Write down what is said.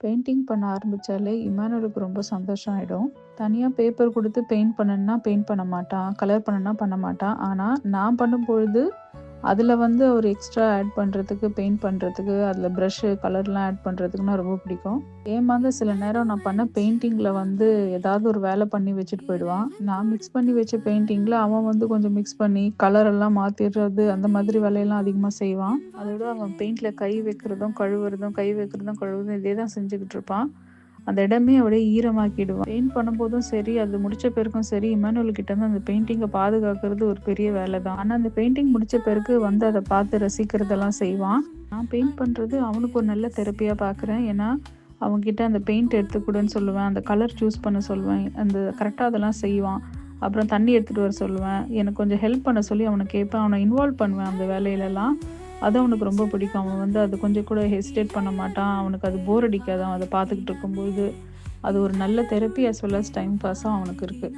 Painting பண்ண ஆரம்பிச்சாலே இமானுவேலுக்கு ரொம்ப சந்தோஷம் ஆயிடும். தனியா பேப்பர் குடுத்து பெயிண்ட் பண்ணுன்னா பெயிண்ட் பண்ண மாட்டான். கலர் பண்ணுன்னா பண்ண மாட்டான். ஆனா, நான் பண்ணும்பொழுது அதில வந்து ஒரு எக்ஸ்ட்ரா ஆட் பண்றதுக்கு, பெயிண்ட் பண்றதுக்கு, அதில ப்ரஷ்ஷு, கலர்லாம் ஆட் பண்றதுக்குன்னா ரொம்ப பிடிக்கும். ஏமாந்து சில நேரம் நான் பண்ண பெயிண்டிங்கில வந்து ஏதாவது ஒரு வேலை பண்ணி வச்சுட்டு போயிடுவான். நான் மிக்ஸ் பண்ணி வச்ச பெயிண்டிங்கில அவன் வந்து கொஞ்சம் மிக்ஸ் பண்ணி கலர் எல்லாம் மாத்திடுறது, அந்த மாதிரி வேலையெல்லாம் அதிகமா செய்வான். அதோட அவன் பெயிண்ட்ல கை வைக்கிறதும், கழுவுறதும், கை வைக்கிறதும், கழுவுறதும் இதே தான் செஞ்சுக்கிட்டு இருப்பான். அந்த இடமே அப்படியே ஈரமாக்கிடுவான். பெயிண்ட் பண்ணும்போதும் சரி, அது முடிச்ச பிறகும் சரி, இமானுவேல் கிட்ட இருந்து அந்த பெயிண்டிங்க பாதுகாக்கிறது ஒரு பெரிய வேலை தான். ஆனா, அந்த பெயிண்டிங் முடிச்ச பிறகு வந்து அத பார்த்து ரசிக்கிறதெல்லாம் செய்வான். நான் பெயிண்ட் பண்றது அவனுக்கு ஒரு நல்ல தெரப்பியா பார்க்குறேன். ஏன்னா, அவன்கிட்ட அந்த பெயிண்ட் எடுத்துக்குடுன்னு சொல்லுவேன். அந்த கலர் சூஸ் பண்ண சொல்லுவேன். அந்த கரெக்ட்டா அதெல்லாம் செய்வான். அப்புறம் தண்ணி எடுத்துட்டு வர சொல்லுவேன். எனக்கு கொஞ்சம் ஹெல்ப் பண்ண சொல்லி அவன கேட்பேன். அவன இன்வால்வ் பண்ணுவேன் அந்த வேலையிலலாம். அது அவனுக்கு ரொம்ப பிடிக்கும். அவன் வந்து அது கொஞ்சம் கூட ஹெசிடேட் பண்ண மாட்டான். அவனுக்கு அது போர் அடிக்காது. அவன் அத பார்த்துக்கிட்டு இருக்கும்போது. அது ஒரு நல்ல therapy as well as time பாஸா அவனுக்கு இருக்கு.